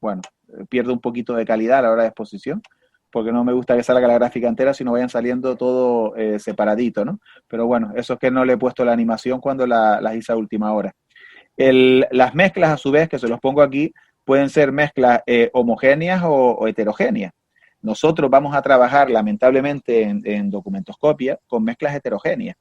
bueno, pierde un poquito de calidad a la hora de exposición, porque no me gusta que salga la gráfica entera, sino vayan saliendo todo separadito, ¿no? Pero bueno, eso es que no le he puesto la animación cuando las hice a última hora. Las mezclas, a su vez, que se los pongo aquí, pueden ser mezclas homogéneas o heterogéneas. Nosotros vamos a trabajar, lamentablemente, en documentoscopia con mezclas heterogéneas.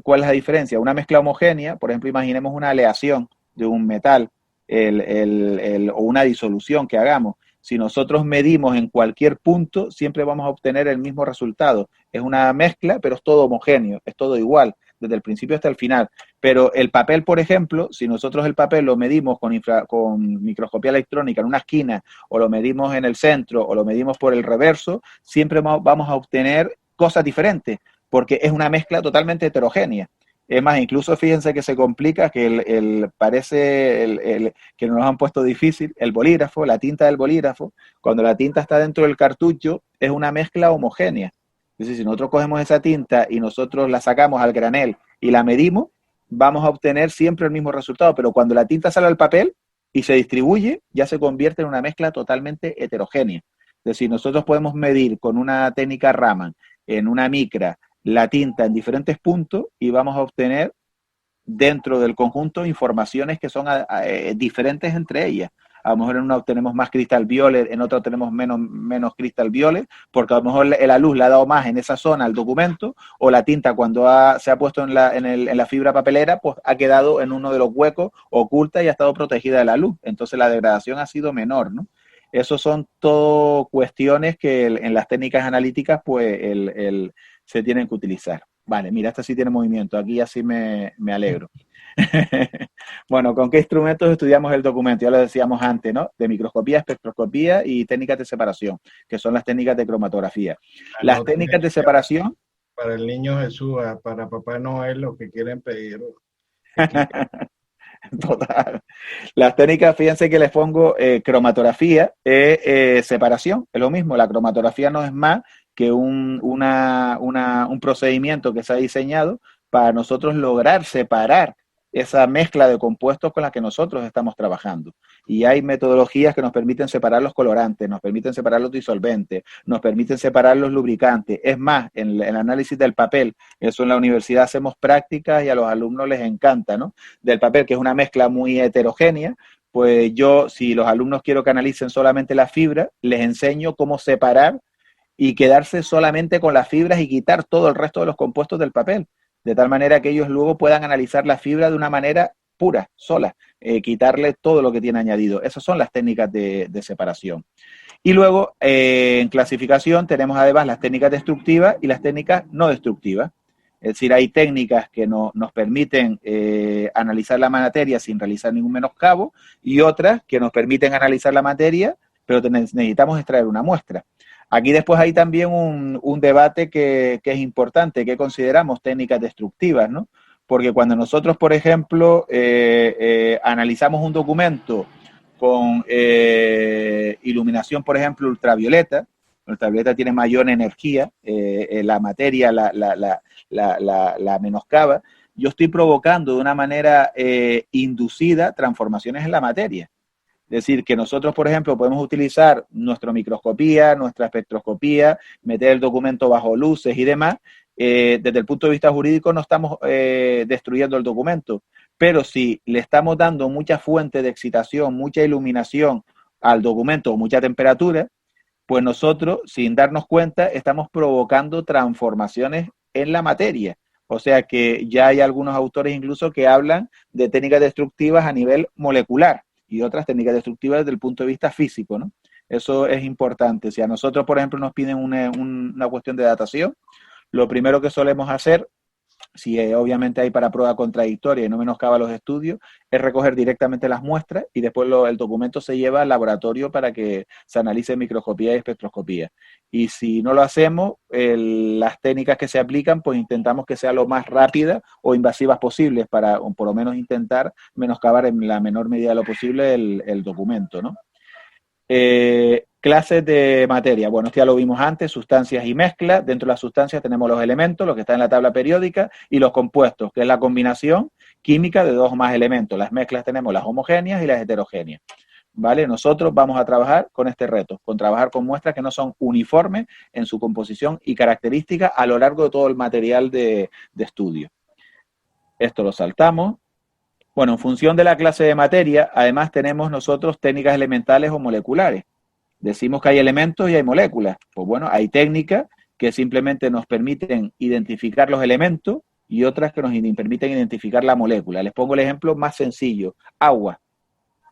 ¿Cuál es la diferencia? Una mezcla homogénea, por ejemplo, imaginemos una aleación de un metal o una disolución que hagamos. Si nosotros medimos en cualquier punto, siempre vamos a obtener el mismo resultado. Es una mezcla, pero es todo homogéneo, es todo igual, desde el principio hasta el final. Pero el papel, por ejemplo, si nosotros el papel lo medimos con microscopía electrónica en una esquina, o lo medimos en el centro, o lo medimos por el reverso, siempre vamos a obtener cosas diferentes, porque es una mezcla totalmente heterogénea. Es más, incluso fíjense que se complica, que que nos han puesto difícil, el bolígrafo, la tinta del bolígrafo, cuando la tinta está dentro del cartucho, es una mezcla homogénea. Es decir, si nosotros cogemos esa tinta y nosotros la sacamos al granel y la medimos, vamos a obtener siempre el mismo resultado, pero cuando la tinta sale al papel y se distribuye, ya se convierte en una mezcla totalmente heterogénea. Es decir, nosotros podemos medir con una técnica Raman, en una micra, la tinta en diferentes puntos y vamos a obtener dentro del conjunto informaciones que son diferentes entre ellas. A lo mejor en una obtenemos más cristal violet, en otra obtenemos menos cristal violet, porque a lo mejor la luz le ha dado más en esa zona al documento, o la tinta cuando se ha puesto en la fibra papelera, pues ha quedado en uno de los huecos oculta y ha estado protegida de la luz. Entonces la degradación ha sido menor, ¿no? Esos son todo cuestiones que en las técnicas analíticas pues se tienen que utilizar. Vale, mira, esta sí tiene movimiento, aquí así me alegro. Bueno, ¿con qué instrumentos estudiamos el documento? Ya lo decíamos antes, ¿no? De microscopía, espectroscopía y técnicas de separación, que son las técnicas de cromatografía. Las técnicas de separación... Para el niño Jesús, para Papá Noel, lo que quieren pedir. Total. Las técnicas, fíjense que les pongo cromatografía, separación, es lo mismo. La cromatografía no es más que un procedimiento que se ha diseñado para nosotros lograr separar esa mezcla de compuestos con la que nosotros estamos trabajando. Y hay metodologías que nos permiten separar los colorantes, nos permiten separar los disolventes, nos permiten separar los lubricantes. Es más, en el análisis del papel, eso en la universidad hacemos prácticas y a los alumnos les encanta, ¿no? Del papel, que es una mezcla muy heterogénea, pues yo, si los alumnos quiero que analicen solamente la fibra, les enseño cómo separar y quedarse solamente con las fibras y quitar todo el resto de los compuestos del papel, de tal manera que ellos luego puedan analizar la fibra de una manera pura, sola, quitarle todo lo que tiene añadido. Esas son las técnicas de separación. Y luego, en clasificación, tenemos además las técnicas destructivas y las técnicas no destructivas. Es decir, hay técnicas que nos permiten analizar la materia sin realizar ningún menoscabo y otras que nos permiten analizar la materia, pero necesitamos extraer una muestra. Aquí después hay también un debate que es importante, que consideramos técnicas destructivas, ¿no? Porque cuando nosotros, por ejemplo, analizamos un documento con iluminación, por ejemplo, ultravioleta, la ultravioleta tiene mayor energía, la materia la menoscaba, yo estoy provocando de una manera inducida transformaciones en la materia. Es decir, que nosotros, por ejemplo, podemos utilizar nuestra microscopía, nuestra espectroscopía, meter el documento bajo luces y demás. Desde el punto de vista jurídico no estamos destruyendo el documento, pero si le estamos dando mucha fuente de excitación, mucha iluminación al documento o mucha temperatura, pues nosotros, sin darnos cuenta, estamos provocando transformaciones en la materia. O sea que ya hay algunos autores incluso que hablan de técnicas destructivas a nivel molecular y otras técnicas destructivas desde el punto de vista físico, ¿no? Eso es importante. Si a nosotros, por ejemplo, nos piden una cuestión de datación, lo primero que solemos hacer, si obviamente hay para prueba contradictoria y no menoscaba los estudios, es recoger directamente las muestras y después el documento se lleva al laboratorio para que se analice en microscopía y espectroscopía. Y si no lo hacemos, las técnicas que se aplican, pues intentamos que sea lo más rápida o invasivas posibles para, o por lo menos intentar menoscabar en la menor medida de lo posible el documento, ¿no? Clases de materia. Bueno, esto ya lo vimos antes, sustancias y mezclas. Dentro de las sustancias tenemos los elementos, lo que está en la tabla periódica, y los compuestos, que es la combinación química de dos o más elementos. Las mezclas tenemos las homogéneas y las heterogéneas. ¿vale? Nosotros vamos a trabajar con este reto, con trabajar con muestras que no son uniformes en su composición y características a lo largo de todo el material de estudio. Esto lo saltamos. Bueno, en función de la clase de materia, además tenemos nosotros técnicas elementales o moleculares. Decimos que hay elementos y hay moléculas. Pues bueno, hay técnicas que simplemente nos permiten identificar los elementos y otras que nos permiten identificar la molécula. Les pongo el ejemplo más sencillo. Agua.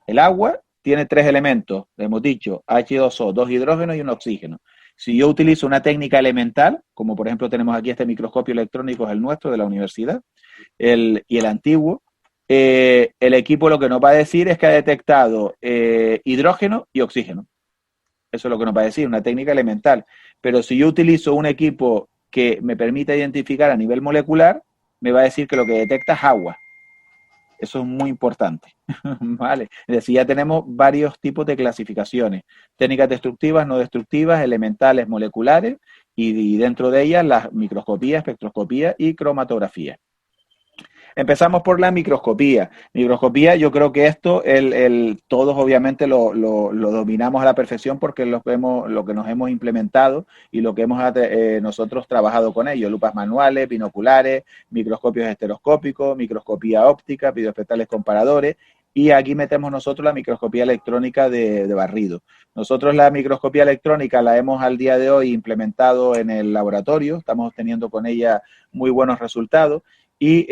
El agua tiene 3 elementos, hemos dicho, H2O, 2 hidrógenos y un oxígeno. Si yo utilizo una técnica elemental, como por ejemplo tenemos aquí este microscopio electrónico, es el nuestro de la universidad, y el antiguo, el equipo lo que nos va a decir es que ha detectado hidrógeno y oxígeno. Eso es lo que nos va a decir, una técnica elemental. Pero si yo utilizo un equipo que me permite identificar a nivel molecular, me va a decir que lo que detecta es agua. Eso es muy importante, ¿vale? Es decir, ya tenemos varios tipos de clasificaciones. Técnicas destructivas, no destructivas, elementales, moleculares, y dentro de ellas las microscopía, espectroscopía y cromatografía. Empezamos por la microscopía. Microscopía, yo creo que esto, todos obviamente lo dominamos a la perfección porque es lo que nos hemos implementado y lo que hemos nosotros trabajado con ello. Lupas manuales, binoculares, microscopios estereoscópicos, microscopía óptica, videoespectrales comparadores. Y aquí metemos nosotros la microscopía electrónica de barrido. Nosotros la microscopía electrónica la hemos al día de hoy implementado en el laboratorio, estamos obteniendo con ella muy buenos resultados y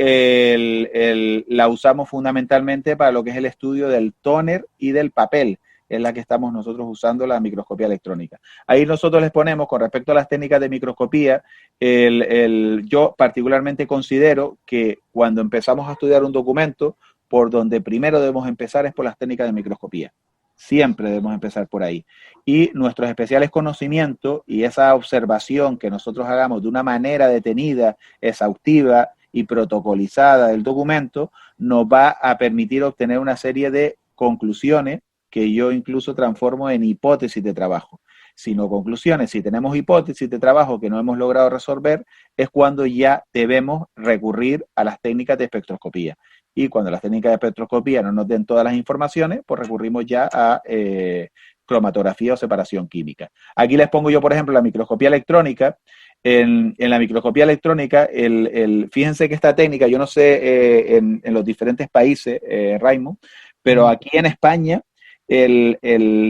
la usamos fundamentalmente para lo que es el estudio del tóner y del papel, es la que estamos nosotros usando la microscopía electrónica. Ahí nosotros les ponemos, con respecto a las técnicas de microscopía, yo particularmente considero que cuando empezamos a estudiar un documento, por donde primero debemos empezar es por las técnicas de microscopía. Siempre debemos empezar por ahí. Y nuestros especiales conocimientos y esa observación que nosotros hagamos de una manera detenida, exhaustiva y protocolizada del documento, nos va a permitir obtener una serie de conclusiones que yo incluso transformo en hipótesis de trabajo. Si no conclusiones, si tenemos hipótesis de trabajo que no hemos logrado resolver, es cuando ya debemos recurrir a las técnicas de espectroscopía. Y cuando las técnicas de espectroscopía no nos den todas las informaciones, pues recurrimos ya a cromatografía o separación química. Aquí les pongo yo, por ejemplo, la microscopía electrónica. En la microscopía electrónica, fíjense que esta técnica, yo no sé en los diferentes países, Raymond, pero aquí en España, en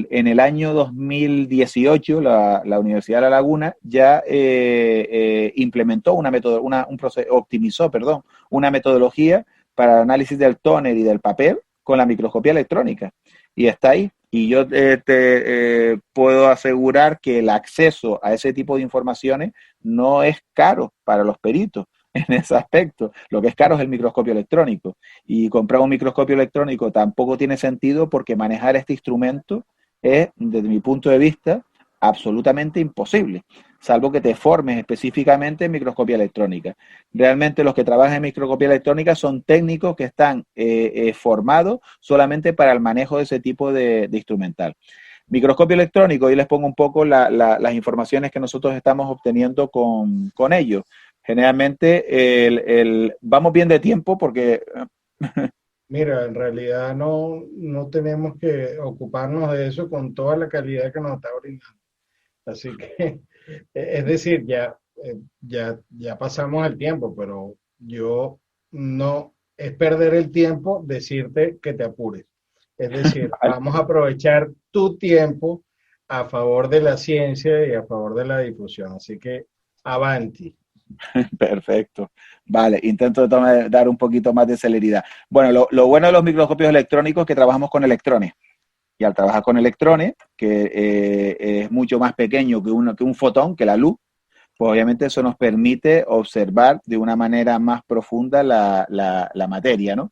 el año 2018, la Universidad de La Laguna ya implementó optimizó una metodología para el análisis del tóner y del papel con la microscopía electrónica. Y está ahí. Y yo te puedo asegurar que el acceso a ese tipo de informaciones no es caro para los peritos en ese aspecto. Lo que es caro es el microscopio electrónico. Y comprar un microscopio electrónico tampoco tiene sentido porque manejar este instrumento es, desde mi punto de vista, absolutamente imposible, salvo que te formes específicamente en microscopía electrónica. Realmente los que trabajan en microscopía electrónica son técnicos que están formados solamente para el manejo de ese tipo de instrumental. Microscopio electrónico, y les pongo un poco las informaciones que nosotros estamos obteniendo con ellos. Generalmente vamos bien de tiempo porque... Mira, en realidad no tenemos que ocuparnos de eso con toda la calidad que nos está brindando. Así que, es decir, ya pasamos el tiempo, pero yo no es perder el tiempo decirte que te apures. Es decir, vamos a aprovechar tu tiempo a favor de la ciencia y a favor de la difusión. Así que, avanti. Perfecto. Vale, intento dar un poquito más de celeridad. Bueno, lo bueno de los microscopios electrónicos es que trabajamos con electrones. Y al trabajar con electrones, que es mucho más pequeño que un fotón, que la luz, pues obviamente eso nos permite observar de una manera más profunda la materia, ¿no?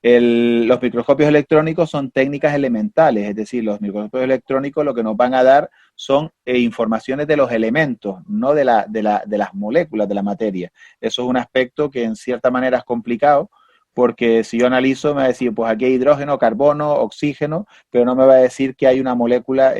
Los microscopios electrónicos son técnicas elementales, es decir, los microscopios electrónicos lo que nos van a dar son informaciones de los elementos, no de las moléculas de la materia. Eso es un aspecto que en cierta manera es complicado, porque si yo analizo me va a decir, pues aquí hay hidrógeno, carbono, oxígeno, pero no me va a decir que hay una molécula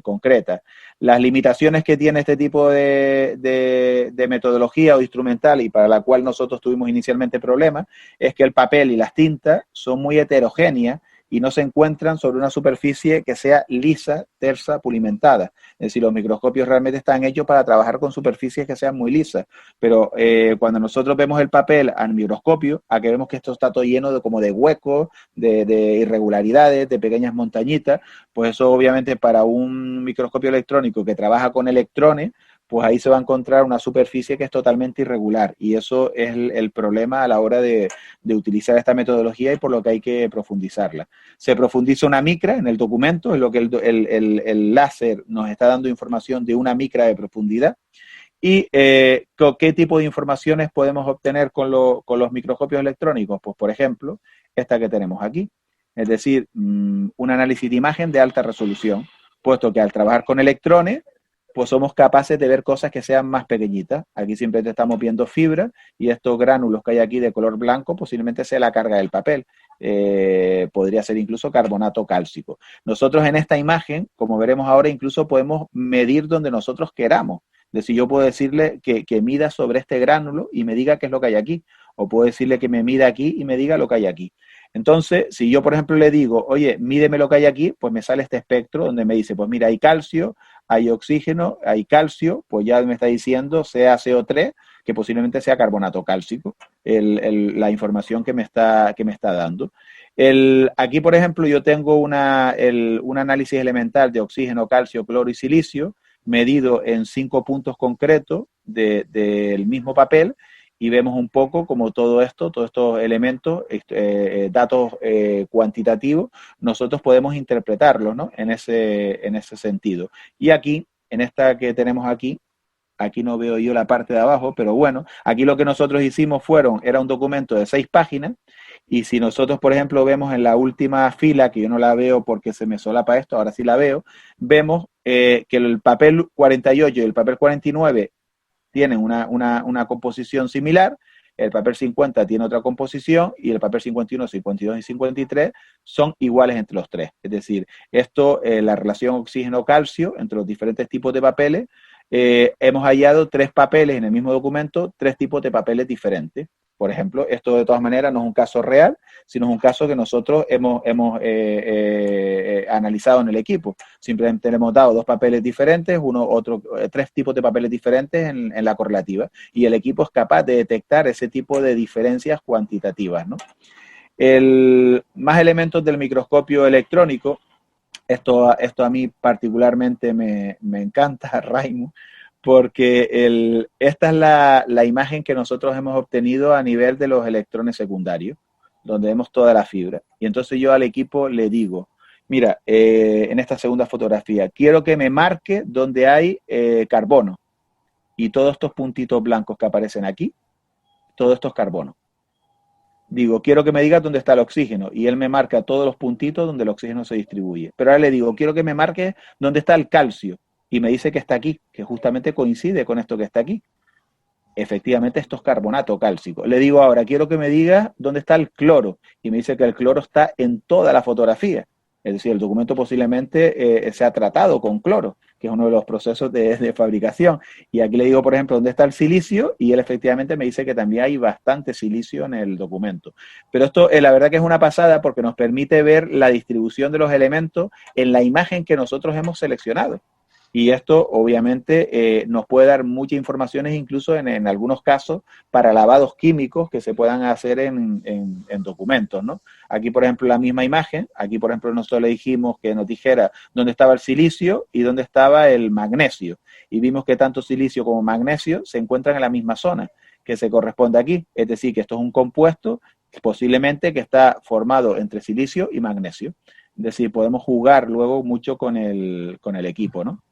concreta. Las limitaciones que tiene este tipo de metodología o instrumental, y para la cual nosotros tuvimos inicialmente problemas, es que el papel y las tintas son muy heterogéneas y no se encuentran sobre una superficie que sea lisa, tersa, pulimentada. Es decir, los microscopios realmente están hechos para trabajar con superficies que sean muy lisas, pero cuando nosotros vemos el papel al microscopio, aquí vemos que esto está todo lleno de como de huecos, de irregularidades, de pequeñas montañitas, pues eso obviamente para un microscopio electrónico que trabaja con electrones, pues ahí se va a encontrar una superficie que es totalmente irregular y eso es el problema a la hora de utilizar esta metodología y por lo que hay que profundizarla. Se profundiza una micra en el documento, es lo que el láser nos está dando información de una micra de profundidad. ¿Y qué tipo de informaciones podemos obtener con los microscopios electrónicos? Pues, por ejemplo, esta que tenemos aquí, es decir, un análisis de imagen de alta resolución, puesto que al trabajar con electrones, pues somos capaces de ver cosas que sean más pequeñitas. Aquí siempre te estamos viendo fibra y estos gránulos que hay aquí de color blanco posiblemente sea la carga del papel. Podría ser incluso carbonato cálcico. Nosotros en esta imagen, como veremos ahora, incluso podemos medir donde nosotros queramos. Es decir, yo puedo decirle que mida sobre este gránulo y me diga qué es lo que hay aquí. O puedo decirle que me mida aquí y me diga lo que hay aquí. Entonces, si yo, por ejemplo, le digo, oye, mídeme lo que hay aquí, pues me sale este espectro donde me dice, pues mira, hay calcio, hay oxígeno, hay calcio, pues ya me está diciendo sea CO3, que posiblemente sea carbonato cálcico, la información que me está dando. Aquí, por ejemplo, yo tengo un análisis elemental de oxígeno, calcio, cloro y silicio, medido en 5 puntos concretos del mismo papel, y vemos un poco como todo esto, todos estos elementos, datos cuantitativos, nosotros podemos interpretarlos, ¿no? En ese sentido. Y aquí, en esta que tenemos aquí no veo yo la parte de abajo, pero bueno, aquí lo que nosotros hicimos era un documento de 6 páginas, y si nosotros, por ejemplo, vemos en la última fila, que yo no la veo porque se me solapa esto, ahora sí la veo, vemos que el papel 48 y el papel 49 tienen una composición similar, el papel 50 tiene otra composición y el papel 51, 52 y 53 son iguales entre los tres. Es decir, esto, la relación oxígeno-calcio entre los diferentes tipos de papeles, hemos hallado 3 papeles en el mismo documento, 3 tipos de papeles diferentes. Por ejemplo, esto de todas maneras no es un caso real, sino es un caso que nosotros hemos analizado en el equipo. Simplemente le hemos dado 2 papeles diferentes, 3 tipos de papeles diferentes en la correlativa, y el equipo es capaz de detectar ese tipo de diferencias cuantitativas, ¿no? Más elementos del microscopio electrónico, esto a mí particularmente me encanta, Raimo, porque esta es la imagen que nosotros hemos obtenido a nivel de los electrones secundarios, donde vemos toda la fibra. Y entonces yo al equipo le digo, mira, en esta segunda fotografía, quiero que me marque donde hay carbono. Y todos estos puntitos blancos que aparecen aquí, todo esto es carbono. Digo, quiero que me digas dónde está el oxígeno. Y él me marca todos los puntitos donde el oxígeno se distribuye. Pero ahora le digo, quiero que me marque dónde está el calcio. Y me dice que está aquí, que justamente coincide con esto que está aquí. Efectivamente, esto es carbonato cálcico. Le digo ahora, quiero que me digas dónde está el cloro. Y me dice que el cloro está en toda la fotografía. Es decir, el documento posiblemente se ha tratado con cloro, que es uno de los procesos de fabricación. Y aquí le digo, por ejemplo, dónde está el silicio, y él efectivamente me dice que también hay bastante silicio en el documento. Pero esto, la verdad que es una pasada porque nos permite ver la distribución de los elementos en la imagen que nosotros hemos seleccionado. Y esto obviamente nos puede dar muchas informaciones, incluso en algunos casos, para lavados químicos que se puedan hacer en documentos, ¿no? Aquí, por ejemplo, la misma imagen, aquí, por ejemplo, nosotros le dijimos que nos dijera dónde estaba el silicio y dónde estaba el magnesio. Y vimos que tanto silicio como magnesio se encuentran en la misma zona que se corresponde aquí. Es decir, que esto es un compuesto posiblemente que está formado entre silicio y magnesio. Es decir, podemos jugar luego mucho con el equipo, ¿no?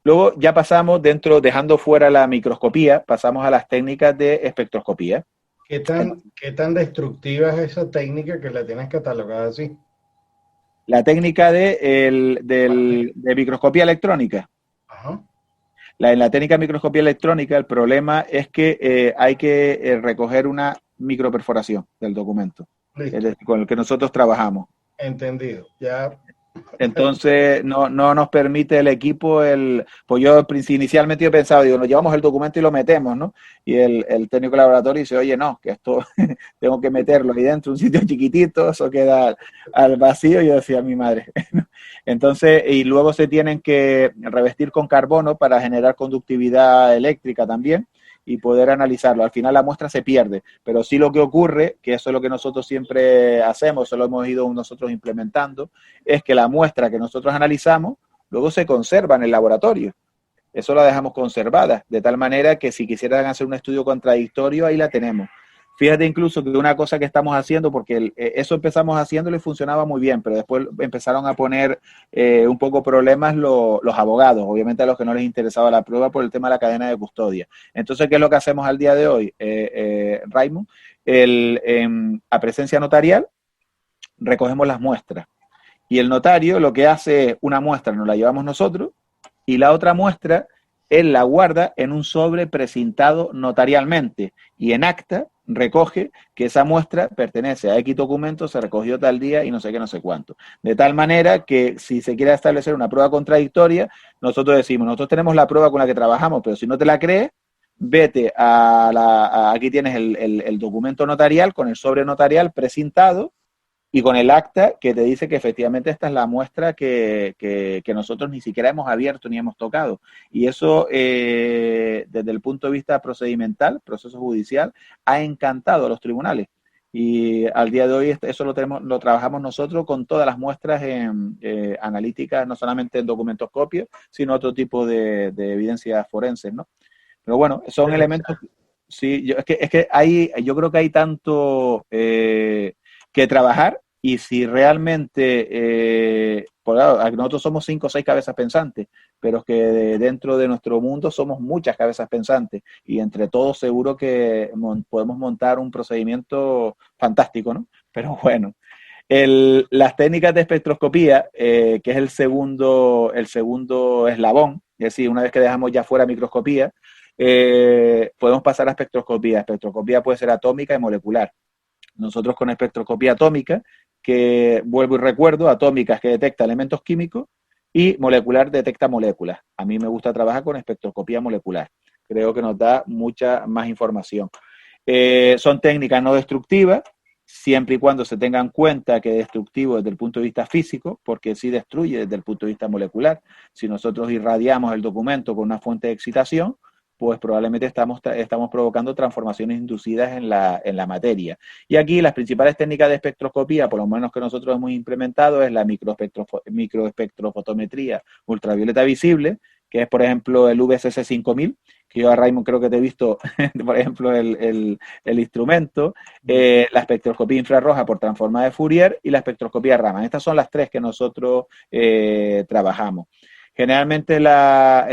Luego ya pasamos dejando fuera la microscopía, pasamos a las técnicas de espectroscopía. ¿Qué tan destructiva es esa técnica que la tienes catalogada así? La técnica de microscopía electrónica. Ajá. En la técnica de microscopía electrónica, el problema es que hay que recoger una microperforación del documento, Listo. es decir, con el que nosotros trabajamos. Entendido. Ya Entonces, no nos permite el equipo, pues yo inicialmente yo pensaba, digo, nos llevamos el documento y lo metemos, ¿no? Y el técnico de laboratorio dice, oye, no, que esto tengo que meterlo ahí dentro, un sitio chiquitito, eso queda al vacío, y yo decía, mi madre. Entonces, y luego se tienen que revestir con carbono para generar conductividad eléctrica también y poder analizarlo. Al final la muestra se pierde, pero sí lo que ocurre, que eso es lo que nosotros siempre hacemos, eso lo hemos ido nosotros implementando, es que la muestra que nosotros analizamos luego se conserva en el laboratorio. Eso la dejamos conservada, de tal manera que si quisieran hacer un estudio contradictorio, ahí la tenemos. Fíjate incluso que una cosa que estamos haciendo, porque eso empezamos haciéndolo y funcionaba muy bien, pero después empezaron a poner un poco problemas los abogados, obviamente a los que no les interesaba la prueba por el tema de la cadena de custodia. Entonces, ¿qué es lo que hacemos al día de hoy, Raymond? A presencia notarial, recogemos las muestras. Y el notario lo que hace es una muestra, nos la llevamos nosotros, y la otra muestra él la guarda en un sobre precintado notarialmente y en acta recoge que esa muestra pertenece a X documento, se recogió tal día y no sé qué, no sé cuánto. De tal manera que si se quiere establecer una prueba contradictoria, nosotros decimos, nosotros tenemos la prueba con la que trabajamos, pero si no te la crees, vete aquí tienes el documento notarial con el sobre notarial precintado y con el acta que te dice que efectivamente esta es la muestra que nosotros ni siquiera hemos abierto ni hemos tocado. Y eso, desde el punto de vista procedimental, proceso judicial, ha encantado a los tribunales. Y al día de hoy eso lo trabajamos nosotros con todas las muestras analíticas, no solamente en documentoscopio, sino otro tipo de evidencias forenses, ¿no? Pero bueno, son elementos, sí, yo creo que hay tanto que trabajar y si realmente, pues claro, nosotros somos 5 o 6 cabezas pensantes, pero es que dentro de nuestro mundo somos muchas cabezas pensantes y entre todos seguro que podemos montar un procedimiento fantástico, ¿no? Pero bueno, las técnicas de espectroscopía, que es el segundo eslabón, es decir, una vez que dejamos ya fuera microscopía, podemos pasar a espectroscopía. Espectroscopía puede ser atómica y molecular. Nosotros con espectroscopía atómica, que vuelvo y recuerdo, atómicas que detecta elementos químicos y molecular detecta moléculas. A mí me gusta trabajar con espectroscopía molecular. Creo que nos da mucha más información. Son técnicas no destructivas, siempre y cuando se tenga en cuenta que es destructivo desde el punto de vista físico, porque sí destruye desde el punto de vista molecular. Si nosotros irradiamos el documento con una fuente de excitación, pues probablemente estamos provocando transformaciones inducidas en la materia. Y aquí las principales técnicas de espectroscopía, por lo menos que nosotros hemos implementado, es la microespectrofotometría ultravioleta visible, que es, por ejemplo, el VSC 5000, que yo a Raymond creo que te he visto, por ejemplo, el instrumento, la espectroscopía infrarroja por transformada de Fourier y la espectroscopía Raman. Estas son las tres que nosotros trabajamos. Generalmente la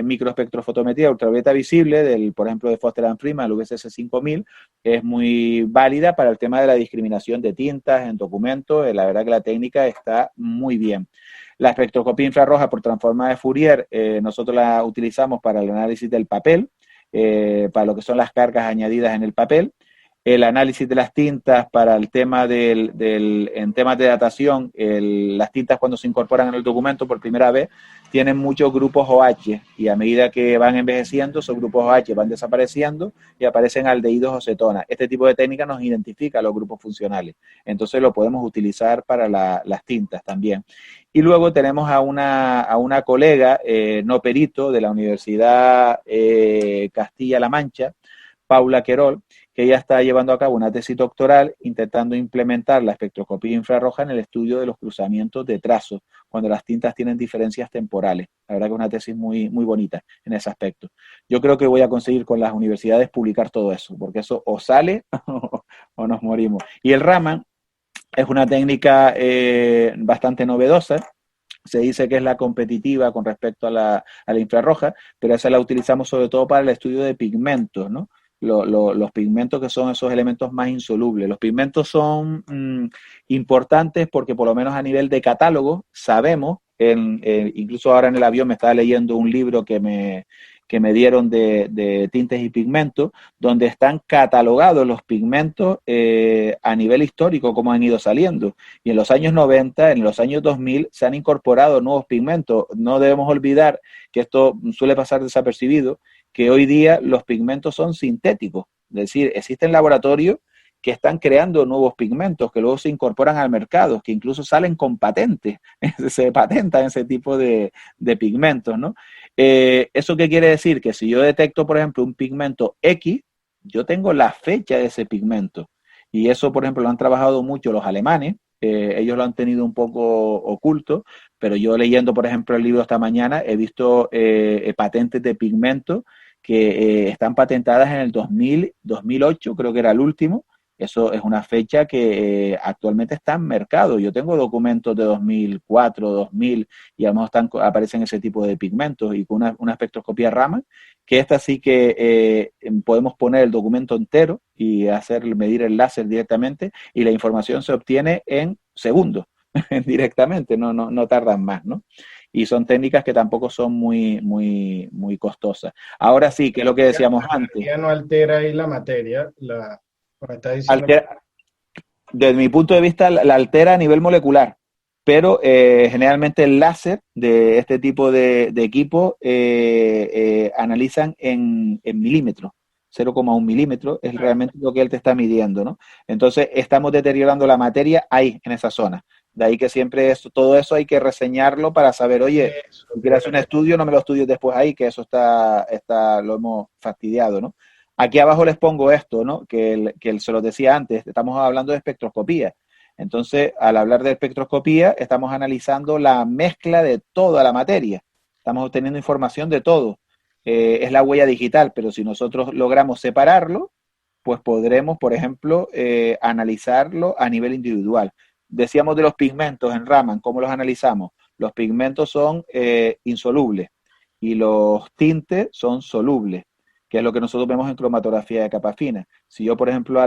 microespectrofotometría ultravioleta visible, por ejemplo, de Foster and Freeman, el VSS 5000, es muy válida para el tema de la discriminación de tintas en documentos. La verdad que la técnica está muy bien. La espectroscopía infrarroja por transformada de Fourier, nosotros la utilizamos para el análisis del papel, para lo que son las cargas añadidas en el papel. El análisis de las tintas para el tema en temas de datación, las tintas cuando se incorporan en el documento por primera vez tienen muchos grupos OH y a medida que van envejeciendo, esos grupos OH van desapareciendo y aparecen aldehídos o cetonas. Este tipo de técnica nos identifica los grupos funcionales, entonces lo podemos utilizar para las tintas también. Y luego tenemos a una colega, no perito, de la Universidad Castilla-La Mancha, Paula Querol, que ella está llevando a cabo una tesis doctoral intentando implementar la espectroscopía infrarroja en el estudio de los cruzamientos de trazos, cuando las tintas tienen diferencias temporales. La verdad que es una tesis muy, muy bonita en ese aspecto. Yo creo que voy a conseguir con las universidades publicar todo eso, porque eso o sale o nos morimos. Y el Raman es una técnica bastante novedosa. Se dice que es la competitiva con respecto a la infrarroja, pero esa la utilizamos sobre todo para el estudio de pigmentos, ¿no? Los pigmentos, que son esos elementos más insolubles. Los pigmentos son importantes porque por lo menos a nivel de catálogo sabemos, incluso ahora en el avión me estaba leyendo un libro que que me dieron de tintes y pigmentos, donde están catalogados los pigmentos a nivel histórico, cómo han ido saliendo. Y en los años 90, en los años 2000, se han incorporado nuevos pigmentos. No debemos olvidar que esto suele pasar desapercibido, que hoy día los pigmentos son sintéticos. Es decir, existen laboratorios que están creando nuevos pigmentos que luego se incorporan al mercado, que incluso salen con patentes, se patentan ese tipo de pigmentos, ¿no? ¿Eso qué quiere decir? Que si yo detecto, por ejemplo, un pigmento X, yo tengo la fecha de ese pigmento. Y eso, por ejemplo, lo han trabajado mucho los alemanes, ellos lo han tenido un poco oculto, pero yo leyendo, por ejemplo, el libro esta mañana, he visto patentes de pigmentos que están patentadas en el 2000, 2008, creo que era el último. Eso es una fecha que actualmente está en mercado. Yo tengo documentos de 2004, 2000 y a lo mejor aparecen ese tipo de pigmentos y con una espectroscopía Raman, que esta sí que podemos poner el documento entero y medir el láser directamente y la información se obtiene en segundos directamente, no tardan más, ¿no? Y son técnicas que tampoco son muy costosas. Ahora sí, que es lo que decíamos antes. Ya no altera ahí la materia, como está diciendo. Desde mi punto de vista, la altera a nivel molecular, pero generalmente el láser de este tipo de equipo analizan en milímetros. 0,1 milímetro es realmente lo que él te está midiendo, ¿no? Entonces, estamos deteriorando la materia ahí, en esa zona. De ahí que siempre todo eso hay que reseñarlo para saber, oye, si quieres hacer un estudio, no me lo estudies después ahí, que eso lo hemos fastidiado, ¿no? Aquí abajo les pongo esto, ¿no? Que se los decía antes, estamos hablando de espectroscopía. Entonces, al hablar de espectroscopía, estamos analizando la mezcla de toda la materia. Estamos obteniendo información de todo. Es la huella digital, pero si nosotros logramos separarlo, pues podremos, por ejemplo, analizarlo a nivel individual. Decíamos de los pigmentos en Raman, ¿cómo los analizamos? Los pigmentos son insolubles y los tintes son solubles, que es lo que nosotros vemos en cromatografía de capa fina. Si yo, por ejemplo,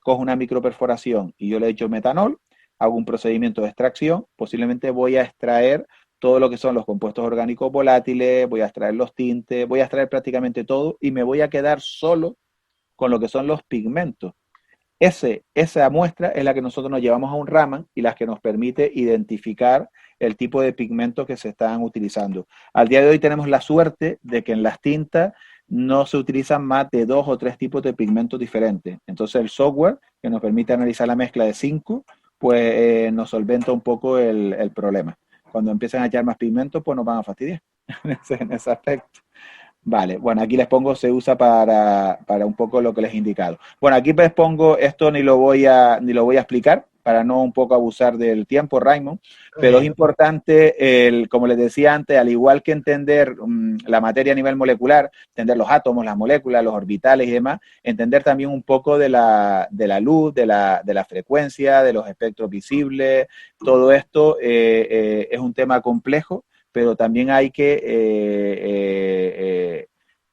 cojo una microperforación y yo le echo metanol, hago un procedimiento de extracción, posiblemente voy a extraer todo lo que son los compuestos orgánicos volátiles, voy a extraer los tintes, voy a extraer prácticamente todo y me voy a quedar solo con lo que son los pigmentos. Esa muestra es la que nosotros nos llevamos a un Raman y la que nos permite identificar el tipo de pigmentos que se están utilizando. Al día de hoy tenemos la suerte de que en las tintas no se utilizan más de 2 o 3 tipos de pigmentos diferentes. Entonces el software que nos permite analizar la mezcla de 5, pues nos solventa un poco el problema. Cuando empiezan a echar más pigmentos, pues nos van a fastidiar en ese aspecto. Vale, bueno, aquí les pongo, se usa para un poco lo que les he indicado. Bueno, aquí les pongo, esto ni lo voy a explicar, para no un poco abusar del tiempo, Raymond, pero es importante, como les decía antes, al igual que entender la materia a nivel molecular, entender los átomos, las moléculas, los orbitales y demás, entender también un poco de la luz, de la frecuencia, de los espectros visibles, todo esto es un tema complejo, pero también hay que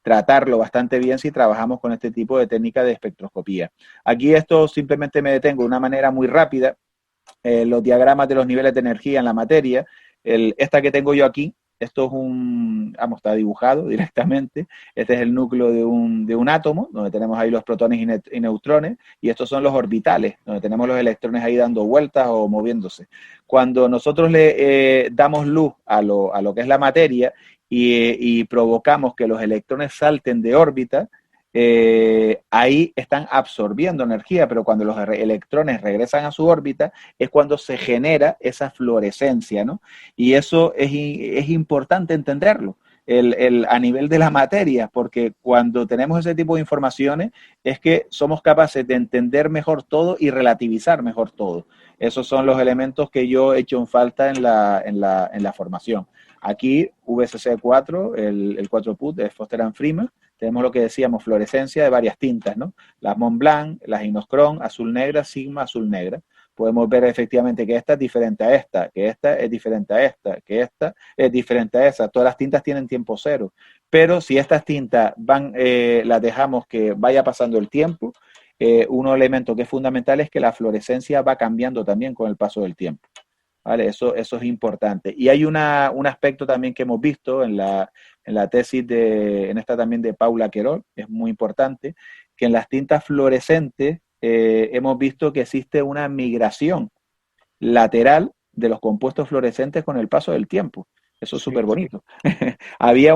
tratarlo bastante bien si trabajamos con este tipo de técnica de espectroscopía. Aquí esto simplemente me detengo de una manera muy rápida, los diagramas de los niveles de energía en la materia. Esta que tengo yo aquí, esto es está dibujado directamente. Este es el núcleo de un átomo, donde tenemos ahí los protones y neutrones, y estos son los orbitales, donde tenemos los electrones ahí dando vueltas o moviéndose. Cuando nosotros le damos luz a lo que es la materia y provocamos que los electrones salten de órbita, ahí están absorbiendo energía, pero cuando los electrones regresan a su órbita es cuando se genera esa fluorescencia, ¿no? Y eso es importante entenderlo a nivel de la materia, porque cuando tenemos ese tipo de informaciones es que somos capaces de entender mejor todo y relativizar mejor todo. Esos son los elementos que yo he hecho en falta en la formación. Aquí, VSC4, el 4-put de Foster and Freeman, tenemos lo que decíamos, fluorescencia de varias tintas, ¿no? Las Montblanc, las Inoxcrom, azul negra, Sigma, azul negra. Podemos ver efectivamente que esta es diferente a esta, que esta es diferente a esta, que esta es diferente a esa. Todas las tintas tienen tiempo cero. Pero si estas tintas las dejamos que vaya pasando el tiempo, un elemento que es fundamental es que la fluorescencia va cambiando también con el paso del tiempo. ¿vale? Eso es importante. Y hay un aspecto también que hemos visto en la tesis en esta también de Paula Querol, es muy importante, que en las tintas fluorescentes hemos visto que existe una migración lateral de los compuestos fluorescentes con el paso del tiempo. Eso es Sí, súper bonito. Había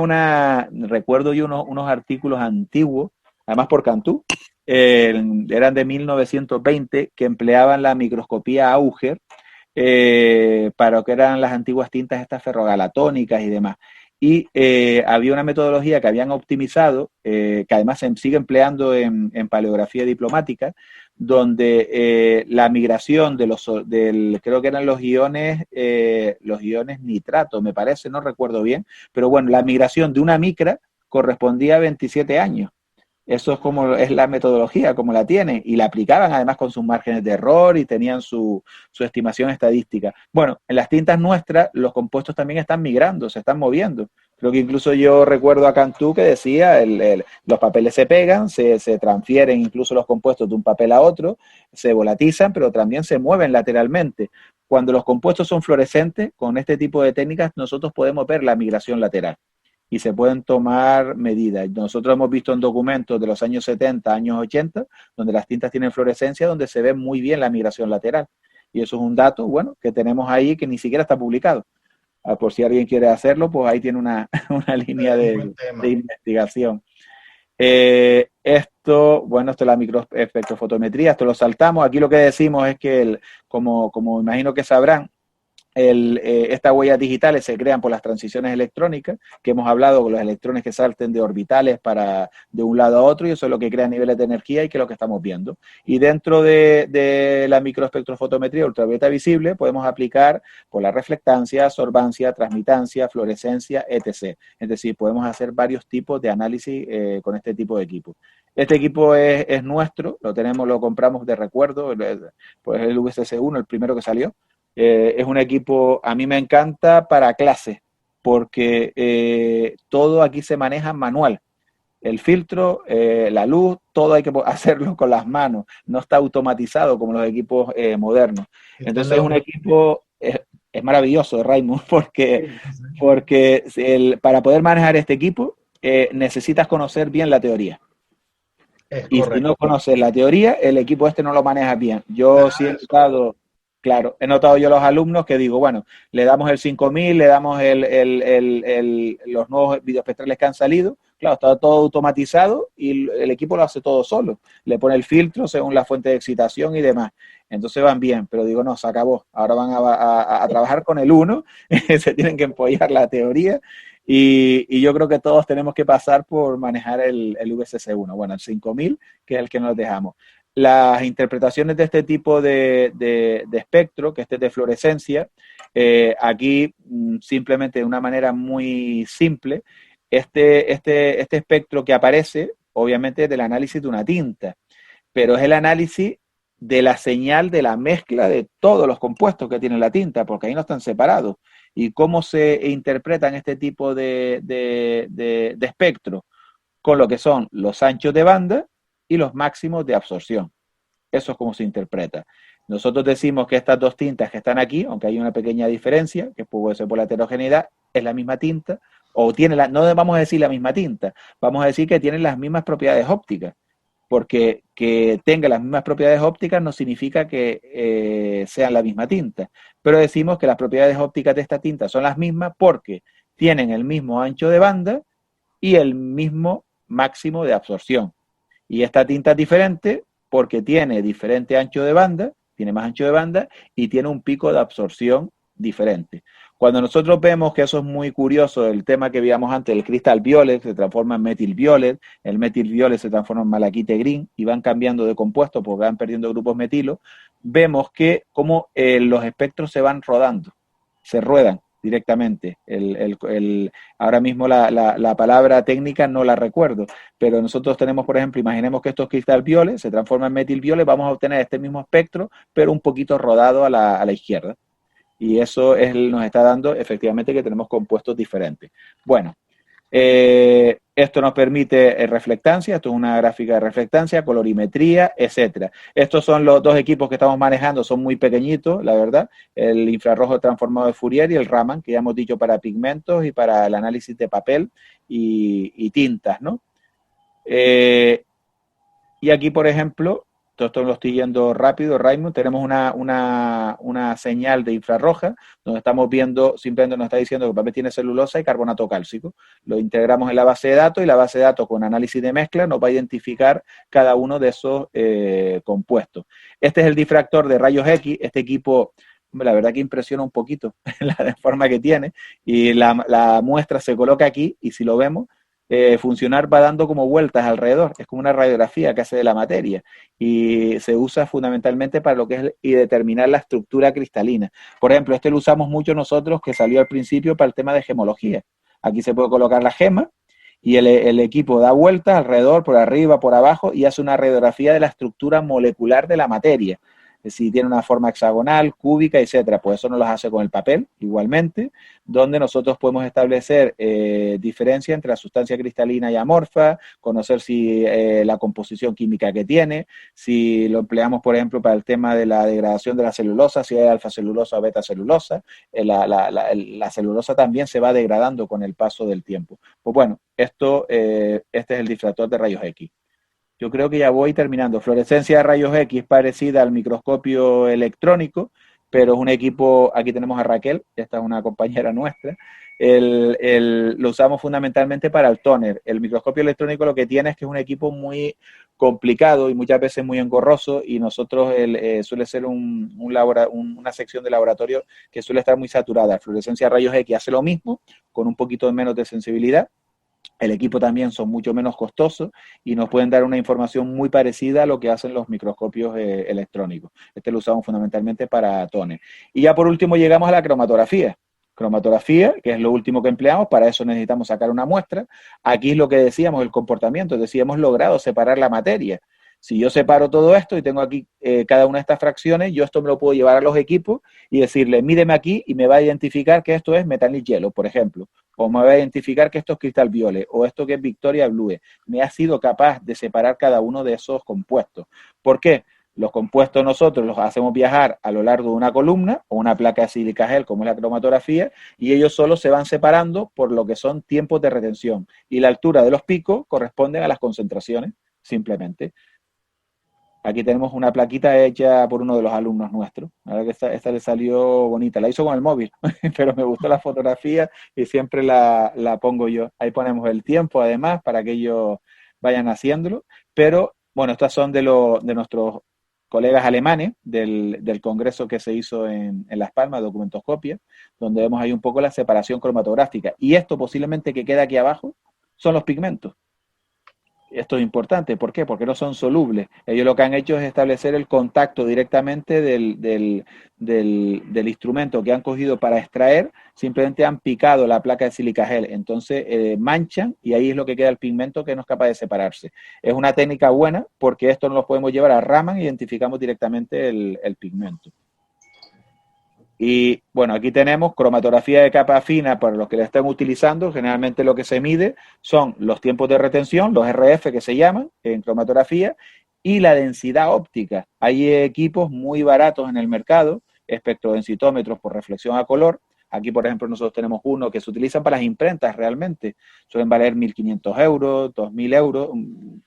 recuerdo yo unos artículos antiguos, además por Cantú, eran de 1920, que empleaban la microscopía Auger para lo que eran las antiguas tintas estas ferrogalatónicas y demás. Y había una metodología que habían optimizado, que además se sigue empleando en paleografía diplomática, donde la migración creo que eran los iones nitrato, me parece, no recuerdo bien, pero bueno, la migración de una micra correspondía a 27 años. Eso es como es la metodología, como la tienen, y la aplicaban además con sus márgenes de error y tenían su estimación estadística. Bueno, en las tintas nuestras los compuestos también están migrando, se están moviendo. Creo que incluso yo recuerdo a Cantú que decía, los papeles se pegan, se transfieren incluso los compuestos de un papel a otro, se volatizan, pero también se mueven lateralmente. Cuando los compuestos son fluorescentes, con este tipo de técnicas nosotros podemos ver la migración lateral y se pueden tomar medidas. Nosotros hemos visto en documentos de los años 70, años 80, donde las tintas tienen fluorescencia, donde se ve muy bien la migración lateral. Y eso es un dato, bueno, que tenemos ahí que ni siquiera está publicado. Por si alguien quiere hacerlo, pues ahí tiene una línea de investigación. Bueno, esto es la microespectrofotometría, esto lo saltamos. Aquí lo que decimos es que, como imagino que sabrán, estas huellas digitales se crean por las transiciones electrónicas, que hemos hablado con los electrones que salten de orbitales de un lado a otro, y eso es lo que crea niveles de energía y que es lo que estamos viendo. Y dentro de la microespectrofotometría ultravioleta visible podemos aplicar por la reflectancia, absorbancia, transmitancia, fluorescencia, etc. Es decir, podemos hacer varios tipos de análisis con este tipo de equipo. Este equipo es nuestro, lo compramos de recuerdo, pues el VSC1, el primero que salió. Es un equipo, a mí me encanta para clase, porque todo aquí se maneja manual. El filtro, la luz, todo hay que hacerlo con las manos. No está automatizado como los equipos modernos. Entonces es un equipo, es maravilloso, Raymond, porque para poder manejar este equipo necesitas conocer bien la teoría. Y si no conoces la teoría, el equipo este no lo maneja bien. Yo sí he notado, claro, he notado yo a los alumnos que digo, bueno, le damos el 5000, le damos los nuevos videoespectrales que han salido, claro, está todo automatizado y el equipo lo hace todo solo. Le pone el filtro según la fuente de excitación y demás. Entonces van bien, pero digo, no, se acabó. Ahora van a trabajar con el 1, se tienen que empollar la teoría. Y yo creo que todos tenemos que pasar por manejar el VCC1, bueno, el 5000, que es el que nos dejamos. Las interpretaciones de este tipo de espectro, que este es de fluorescencia, aquí simplemente de una manera muy simple, este espectro que aparece, obviamente es del análisis de una tinta, pero es el análisis de la señal de la mezcla de todos los compuestos que tiene la tinta, porque ahí no están separados. ¿Y cómo se interpretan este tipo de espectro? Con lo que son los anchos de banda y los máximos de absorción. Eso es como se interpreta. Nosotros decimos que estas dos tintas que están aquí, aunque hay una pequeña diferencia, que puede ser por la heterogeneidad, es la misma tinta, o no vamos a decir la misma tinta, vamos a decir que tienen las mismas propiedades ópticas, porque que tenga las mismas propiedades ópticas no significa que sean la misma tinta, pero decimos que las propiedades ópticas de esta tinta son las mismas porque tienen el mismo ancho de banda y el mismo máximo de absorción. Y esta tinta es diferente porque tiene diferente ancho de banda, tiene más ancho de banda y tiene un pico de absorción diferente. Cuando nosotros vemos que eso es muy curioso, el tema que veíamos antes, el crystal violet se transforma en metil violet, el metil violet se transforma en malaquite green y van cambiando de compuesto porque van perdiendo grupos metilo, vemos que como los espectros se van rodando, se ruedan directamente. Ahora mismo la palabra técnica no la recuerdo, pero nosotros tenemos, por ejemplo, imaginemos que estos crystal violet se transforman en metil violet, vamos a obtener este mismo espectro, pero un poquito rodado a la izquierda. Y eso nos está dando efectivamente que tenemos compuestos diferentes. Bueno, Esto nos permite reflectancia, esto es una gráfica de reflectancia, colorimetría, etcétera. Estos son los dos equipos que estamos manejando, son muy pequeñitos, la verdad. El infrarrojo transformado de Fourier y el Raman, que ya hemos dicho para pigmentos y para el análisis de papel y tintas, ¿no? Y aquí, por ejemplo, todo esto lo estoy yendo rápido, Raymond, tenemos una señal de infrarroja donde estamos viendo, simplemente nos está diciendo que el papel tiene celulosa y carbonato cálcico. Lo integramos en la base de datos y la base de datos con análisis de mezcla nos va a identificar cada uno de esos compuestos. Este es el difractor de rayos X, este equipo, la verdad que impresiona un poquito la forma que tiene, y la muestra se coloca aquí y si lo vemos, funcionar va dando como vueltas alrededor, es como una radiografía que hace de la materia y se usa fundamentalmente para lo que es y determinar la estructura cristalina. Por ejemplo, este lo usamos mucho nosotros, que salió al principio para el tema de gemología. Aquí se puede colocar la gema y el equipo da vueltas alrededor, por arriba, por abajo y hace una radiografía de la estructura molecular de la materia. Si tiene una forma hexagonal, cúbica, etcétera, pues eso nos lo hace con el papel igualmente, donde nosotros podemos establecer diferencia entre la sustancia cristalina y amorfa, conocer si la composición química que tiene, si lo empleamos, por ejemplo, para el tema de la degradación de la celulosa, si hay alfa celulosa o beta celulosa, la celulosa también se va degradando con el paso del tiempo. Pues bueno, este es el difractor de rayos X. Yo creo que ya voy terminando. Fluorescencia de rayos X parecida al microscopio electrónico, pero es un equipo, aquí tenemos a Raquel, esta es una compañera nuestra, lo usamos fundamentalmente para el tóner. El microscopio electrónico lo que tiene es que es un equipo muy complicado y muchas veces muy engorroso y nosotros suele ser una sección de laboratorio que suele estar muy saturada. Fluorescencia de rayos X hace lo mismo, con un poquito menos de sensibilidad. El equipo también son mucho menos costosos y nos pueden dar una información muy parecida a lo que hacen los microscopios electrónicos. Este lo usamos fundamentalmente para tones. Y ya por último llegamos a la cromatografía. Cromatografía, que es lo último que empleamos, para eso necesitamos sacar una muestra. Aquí es lo que decíamos, el comportamiento, es decir, hemos logrado separar la materia. Si yo separo todo esto y tengo aquí cada una de estas fracciones, yo esto me lo puedo llevar a los equipos y decirle, mídeme aquí y me va a identificar que esto es metallic yellow, por ejemplo, o me va a identificar que esto es cristal violet, o esto que es Victoria Blue. Me ha sido capaz de separar cada uno de esos compuestos. ¿Por qué? Los compuestos nosotros los hacemos viajar a lo largo de una columna o una placa de sílica gel, como es la cromatografía, y ellos solo se van separando por lo que son tiempos de retención. Y la altura de los picos corresponden a las concentraciones, simplemente. Aquí tenemos una plaquita hecha por uno de los alumnos nuestros. La verdad que esta le salió bonita. La hizo con el móvil, pero me gustó la fotografía y siempre la pongo yo. Ahí ponemos el tiempo, además, para que ellos vayan haciéndolo. Pero, bueno, estas son de nuestros colegas alemanes del congreso que se hizo en Las Palmas, documentoscopia, donde vemos ahí un poco la separación cromatográfica. Y esto posiblemente que queda aquí abajo son los pigmentos. Esto es importante, ¿por qué? Porque no son solubles. Ellos lo que han hecho es establecer el contacto directamente del instrumento que han cogido para extraer, simplemente han picado la placa de sílica gel, entonces manchan y ahí es lo que queda el pigmento que no es capaz de separarse. Es una técnica buena porque esto no lo podemos llevar a Raman e identificamos directamente el pigmento. Y bueno, aquí tenemos cromatografía de capa fina para los que la estén utilizando. Generalmente lo que se mide son los tiempos de retención, los RF que se llaman en cromatografía, y la densidad óptica. Hay equipos muy baratos en el mercado, espectrodensitómetros por reflexión a color. Aquí, por ejemplo, nosotros tenemos uno que se utilizan para las imprentas realmente. Suelen valer 1.500 euros, 2.000 euros.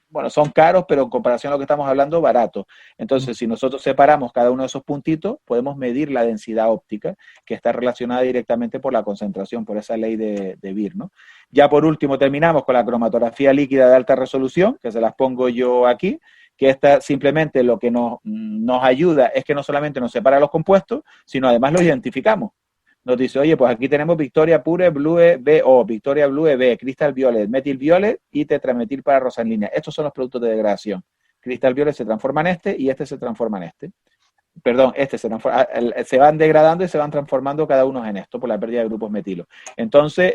Bueno, son caros, pero en comparación a lo que estamos hablando, baratos. Entonces, si nosotros separamos cada uno de esos puntitos, podemos medir la densidad óptica, que está relacionada directamente por la concentración, por esa ley de Beer, ¿no? Ya por último, terminamos con la cromatografía líquida de alta resolución, que se las pongo yo aquí, que esta simplemente lo que nos ayuda es que no solamente nos separa los compuestos, sino además los identificamos. Nos dice, oye, pues aquí tenemos Victoria Pure Blue B o Victoria Blue B, Crystal Violet, Methyl Violet y tetrametil para rosa en línea. Estos son los productos de degradación. Crystal Violet se transforma en este y este se transforma en este. Perdón, se van degradando y se van transformando cada uno en esto por la pérdida de grupos metilo. Entonces,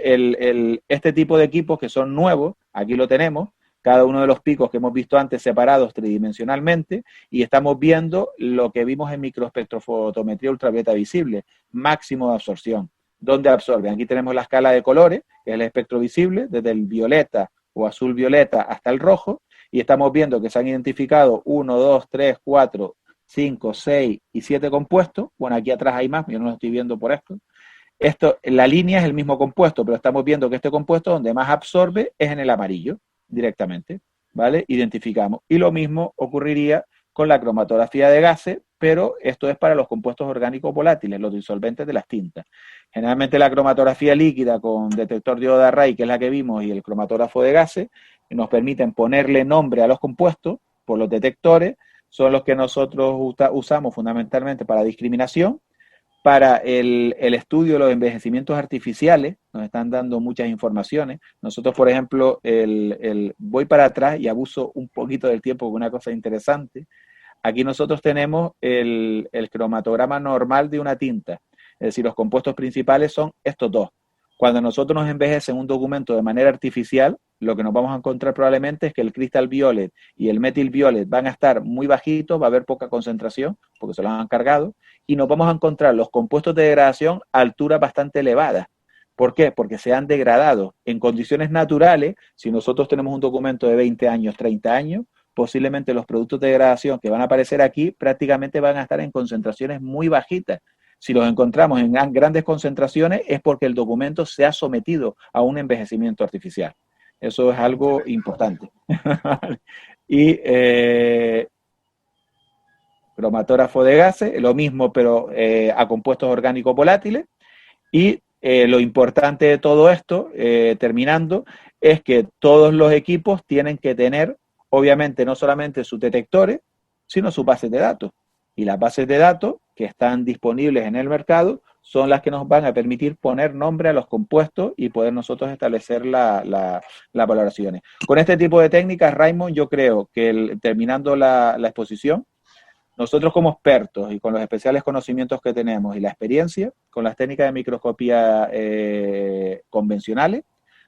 este tipo de equipos que son nuevos, aquí lo tenemos, cada uno de los picos que hemos visto antes separados tridimensionalmente y estamos viendo lo que vimos en microespectrofotometría ultravioleta visible, máximo de absorción. ¿Dónde absorben? Aquí tenemos la escala de colores, que es el espectro visible, desde el violeta o azul violeta hasta el rojo, y estamos viendo que se han identificado 1, 2, 3, 4, 5, 6 y 7 compuestos. Bueno, aquí atrás hay más, yo no lo estoy viendo por esto. La línea es el mismo compuesto, pero estamos viendo que este compuesto donde más absorbe es en el amarillo, directamente, ¿vale? Identificamos. Y lo mismo ocurriría con la cromatografía de gases, pero esto es para los compuestos orgánicos volátiles, los disolventes de las tintas. Generalmente la cromatografía líquida con detector de Oda-Ray, que es la que vimos, y el cromatógrafo de gases, nos permiten ponerle nombre a los compuestos por los detectores, son los que nosotros usamos fundamentalmente para discriminación. Para el estudio de los envejecimientos artificiales, nos están dando muchas informaciones. Nosotros, por ejemplo, voy para atrás y abuso un poquito del tiempo con una cosa interesante. Aquí nosotros tenemos el cromatograma normal de una tinta. Es decir, los compuestos principales son estos dos. Cuando nosotros nos envejecen un documento de manera artificial, lo que nos vamos a encontrar probablemente es que el crystal violet y el methyl violet van a estar muy bajitos, va a haber poca concentración, porque se los han cargado, y nos vamos a encontrar los compuestos de degradación a alturas bastante elevadas. ¿Por qué? Porque se han degradado. En condiciones naturales, si nosotros tenemos un documento de 20 años, 30 años, posiblemente los productos de degradación que van a aparecer aquí prácticamente van a estar en concentraciones muy bajitas. Si los encontramos en grandes concentraciones es porque el documento se ha sometido a un envejecimiento artificial. Eso es algo importante. Y cromatógrafo de gases, lo mismo, pero a compuestos orgánicos volátiles. Y lo importante de todo esto, terminando, es que todos los equipos tienen que tener, obviamente, no solamente sus detectores, sino sus bases de datos. Y las bases de datos que están disponibles en el mercado son las que nos van a permitir poner nombre a los compuestos y poder nosotros establecer las valoraciones. Con este tipo de técnicas, Raymond, yo creo que terminando la exposición, nosotros como expertos y con los especiales conocimientos que tenemos y la experiencia con las técnicas de microscopía convencionales,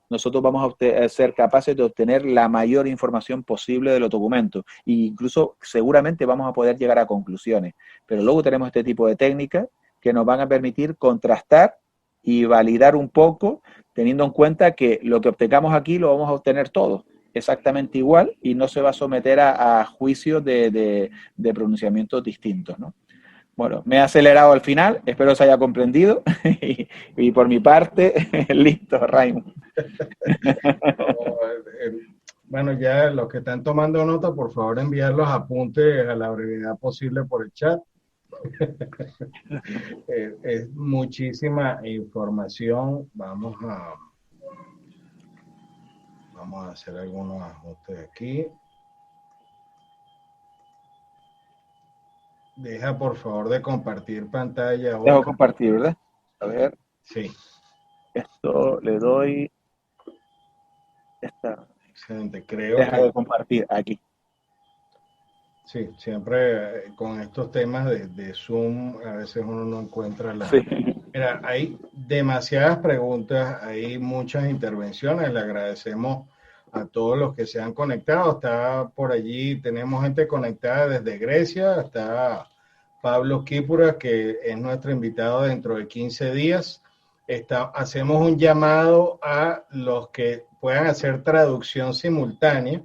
nosotros vamos a ser capaces de obtener la mayor información posible de los documentos e incluso seguramente vamos a poder llegar a conclusiones. Pero luego tenemos este tipo de técnicas que nos van a permitir contrastar y validar un poco, teniendo en cuenta que lo que obtengamos aquí lo vamos a obtener todos exactamente igual y no se va a someter a juicios de pronunciamientos distintos, ¿no? Bueno, me he acelerado al final, espero se haya comprendido y por mi parte, listo, Raymond. Bueno, ya los que están tomando nota, por favor enviar los apuntes a la brevedad posible por el chat. Es muchísima información. Vamos a hacer algunos ajustes aquí. Deja por favor de compartir pantalla. Dejo compartir, ¿verdad? A ver. Sí. Esto le doy. Excelente, creo Deja que de compartir aquí. sí, siempre con estos temas de Zoom a veces uno no encuentra la... Sí. Mira, hay demasiadas preguntas, hay muchas intervenciones, le agradecemos a todos los que se han conectado, está por allí, tenemos gente conectada desde Grecia, está Pablo Kípura, que es nuestro invitado dentro de 15 días. Hacemos un llamado a los que puedan hacer traducción simultánea,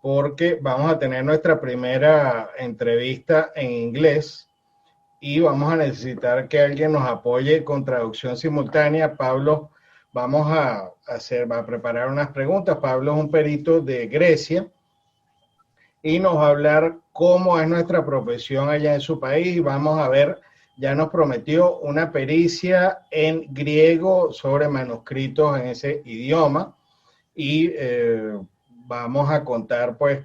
porque vamos a tener nuestra primera entrevista en inglés y vamos a necesitar que alguien nos apoye con traducción simultánea. Pablo, va a preparar unas preguntas. Pablo es un perito de Grecia y nos va a hablar cómo es nuestra profesión allá en su país. Vamos a ver, ya nos prometió una pericia en griego sobre manuscritos en ese idioma y vamos a contar pues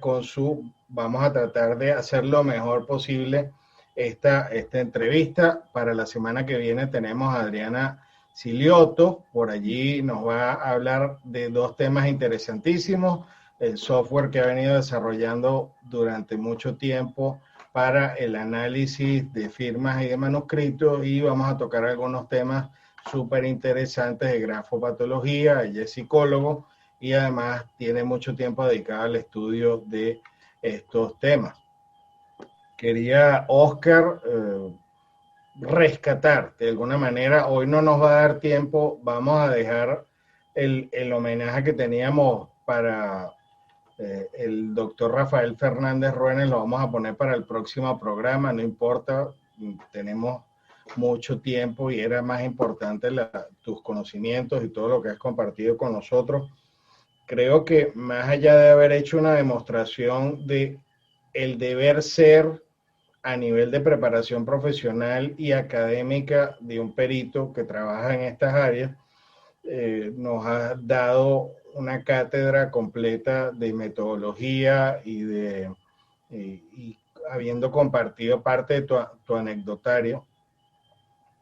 vamos a tratar de hacer lo mejor posible esta entrevista. Para la semana que viene tenemos a Adriana Silioto, por allí nos va a hablar de dos temas interesantísimos, el software que ha venido desarrollando durante mucho tiempo para el análisis de firmas y de manuscritos, y vamos a tocar algunos temas súper interesantes de grafopatología. Ella es psicólogo y además tiene mucho tiempo dedicado al estudio de estos temas. Quería, Oscar, rescatar de alguna manera, hoy no nos va a dar tiempo, vamos a dejar el homenaje que teníamos para el doctor Rafael Fernández Ruénes, lo vamos a poner para el próximo programa, no importa, tenemos mucho tiempo y era más importante tus conocimientos y todo lo que has compartido con nosotros. Creo que más allá de haber hecho una demostración de el deber ser a nivel de preparación profesional y académica de un perito que trabaja en estas áreas, nos ha dado una cátedra completa de metodología y habiendo compartido parte de tu anecdotario.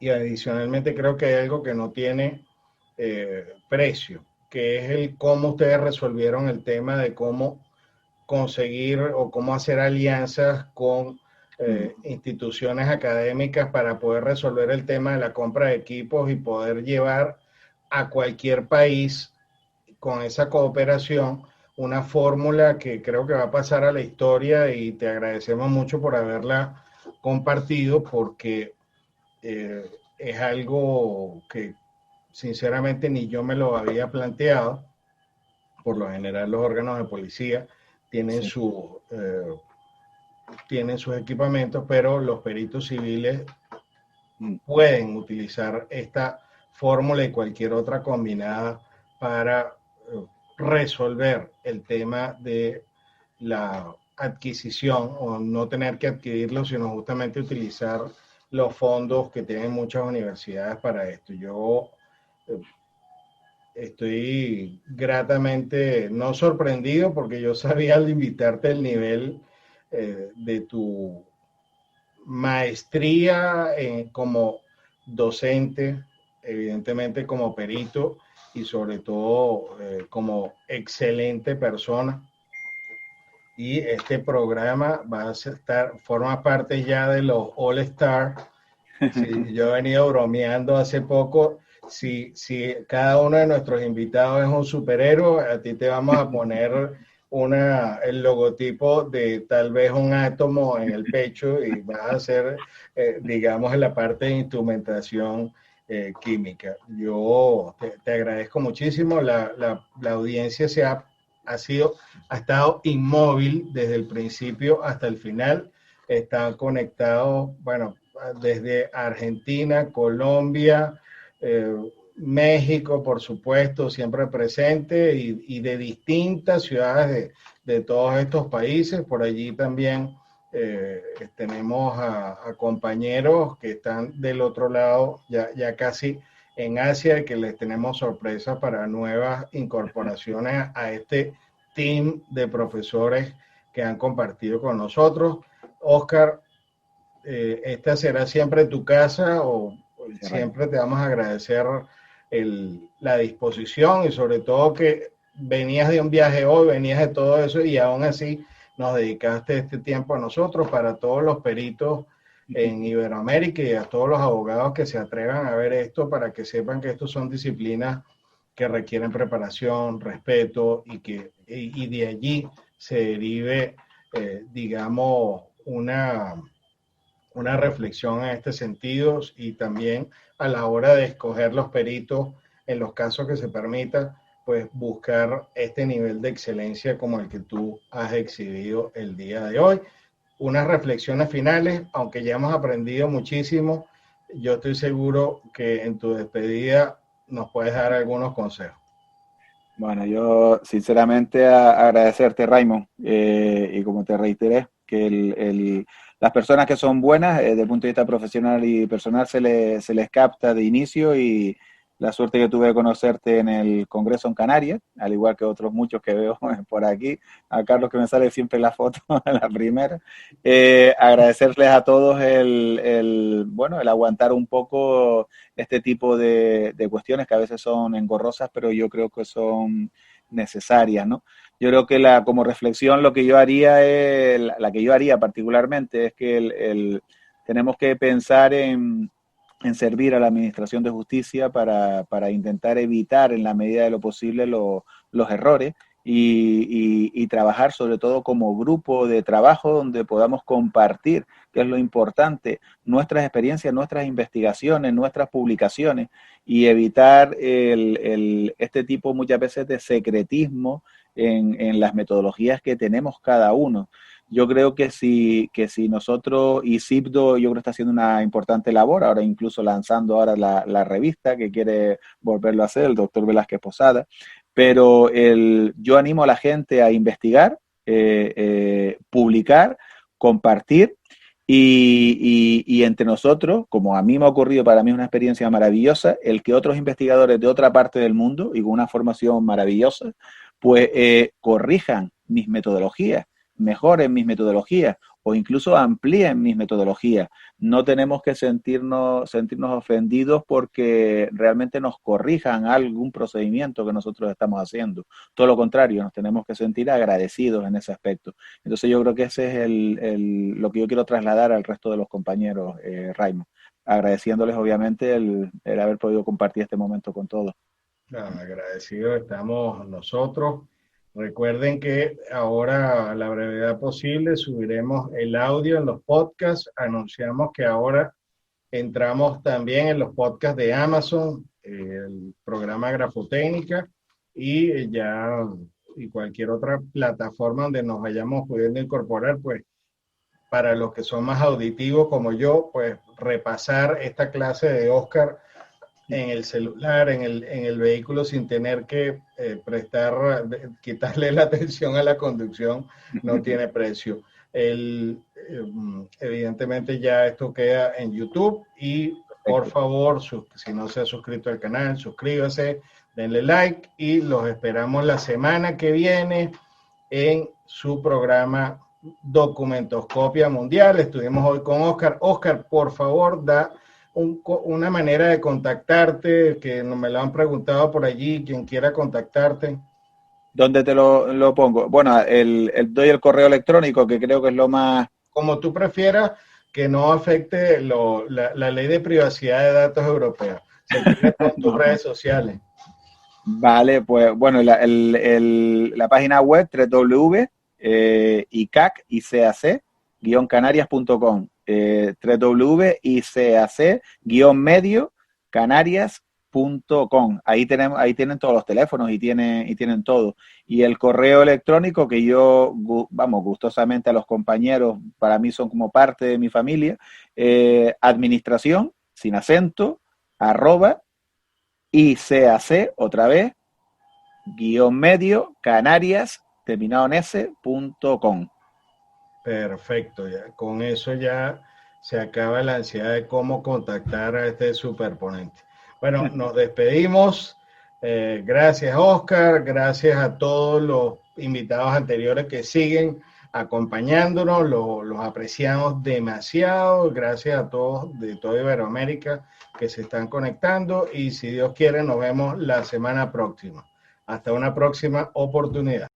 Y adicionalmente creo que hay algo que no tiene precio, que es el cómo ustedes resolvieron el tema de cómo conseguir o cómo hacer alianzas con instituciones académicas para poder resolver el tema de la compra de equipos y poder llevar a cualquier país con esa cooperación una fórmula que creo que va a pasar a la historia, y te agradecemos mucho por haberla compartido, porque es algo que sinceramente ni yo me lo había planteado. Por lo general los órganos de policía tienen, sí, tienen sus equipamientos, pero los peritos civiles pueden utilizar esta fórmula y cualquier otra combinada para resolver el tema de la adquisición, o no tener que adquirirlo, sino justamente utilizar los fondos que tienen muchas universidades para esto. Yo estoy gratamente, no sorprendido, porque yo sabía al invitarte el nivel de tu maestría como docente, evidentemente como perito y sobre todo como excelente persona. Y este programa va a estar, forma parte ya de los All Star. Sí, yo he venido bromeando hace poco. Si cada uno de nuestros invitados es un superhéroe, a ti te vamos a poner el logotipo de tal vez un átomo en el pecho, y vas a hacer, digamos, en la parte de instrumentación química. Yo te agradezco muchísimo. La audiencia ha estado inmóvil desde el principio hasta el final. Están conectados, bueno, desde Argentina, Colombia, México, por supuesto, siempre presente, y de distintas ciudades de todos estos países. Por allí también tenemos a compañeros que están del otro lado, ya casi en Asia, y que les tenemos sorpresas para nuevas incorporaciones a este team de profesores que han compartido con nosotros. Oscar, esta será siempre tu casa, o siempre te vamos a agradecer la disposición, y sobre todo que venías de un viaje hoy, venías de todo eso, y aún así nos dedicaste este tiempo a nosotros. Para todos los peritos en Iberoamérica y a todos los abogados que se atrevan a ver esto, para que sepan que estos son disciplinas que requieren preparación, respeto, y de allí se derive, digamos, una reflexión en este sentido, y también a la hora de escoger los peritos, en los casos que se permita, pues buscar este nivel de excelencia como el que tú has exhibido el día de hoy. Unas reflexiones finales, aunque ya hemos aprendido muchísimo, yo estoy seguro que en tu despedida nos puedes dar algunos consejos. Bueno, yo sinceramente agradecerte, Raymond, y como te reiteré, que las personas que son buenas desde el punto de vista profesional y personal se les capta de inicio, y la suerte que tuve de conocerte en el Congreso en Canarias, al igual que otros muchos que veo por aquí, a Carlos que me sale siempre la foto en la primera. Agradecerles a todos el aguantar un poco este tipo de cuestiones que a veces son engorrosas, pero yo creo que son necesarias, ¿no? Yo creo que como reflexión lo que yo haría la que yo haría particularmente es que tenemos que pensar en servir a la Administración de Justicia para intentar evitar en la medida de lo posible los errores, y trabajar sobre todo como grupo de trabajo donde podamos compartir, que es lo importante, nuestras experiencias, nuestras investigaciones, nuestras publicaciones y evitar este tipo muchas veces de secretismo en las metodologías que tenemos cada uno. Yo creo que si nosotros, y CIPDO yo creo que está haciendo una importante labor, ahora incluso lanzando ahora la revista que quiere volverlo a hacer, el doctor Velázquez Posada, pero yo animo a la gente a investigar, publicar, compartir y entre nosotros, como a mí me ha ocurrido, para mí es una experiencia maravillosa, el que otros investigadores de otra parte del mundo y con una formación maravillosa, pues corrijan mis metodologías, mejoren mis metodologías o incluso amplíen mis metodologías. No tenemos que sentirnos ofendidos porque realmente nos corrijan algún procedimiento que nosotros estamos haciendo. Todo lo contrario, nos tenemos que sentir agradecidos en ese aspecto. Entonces yo creo que ese es lo que yo quiero trasladar al resto de los compañeros, Raymond, agradeciéndoles obviamente el haber podido compartir este momento con todos. Agradecidos estamos nosotros. Recuerden que ahora, a la brevedad posible, subiremos el audio en los podcasts. Anunciamos que ahora entramos también en los podcasts de Amazon, el programa Grafotécnica y cualquier otra plataforma donde nos vayamos pudiendo incorporar, pues para los que son más auditivos como yo, pues repasar esta clase de Oscar en el celular, en el vehículo, sin tener que quitarle la atención a la conducción, no tiene precio. Evidentemente ya esto queda en YouTube y por favor, si no se ha suscrito al canal, suscríbase, denle like y los esperamos la semana que viene en su programa Documentoscopia Mundial. Estuvimos hoy con Oscar. Oscar, por favor, da una manera de contactarte, que me lo han preguntado por allí, quien quiera contactarte. ¿Dónde te lo pongo? Bueno, doy el correo electrónico, que creo que es lo más... Como tú prefieras, que no afecte la ley de privacidad de datos europea. Se tiene con tus redes sociales. Vale, pues bueno, la página web www.icac-canarias.com, www.icac-medio-canarias.com. Ahí tienen todos los teléfonos y tienen todo. Y el correo electrónico que yo, vamos, gustosamente a los compañeros, para mí son como parte de mi familia, administración, sin acento, @ ICAC, otra vez, _Canarias, terminado en s.com. Perfecto, ya. Con eso ya se acaba la ansiedad de cómo contactar a este superponente. Bueno, nos despedimos. Gracias, Oscar. Gracias a todos los invitados anteriores que siguen acompañándonos. Los apreciamos demasiado. Gracias a todos de toda Iberoamérica que se están conectando. Y si Dios quiere, nos vemos la semana próxima. Hasta una próxima oportunidad.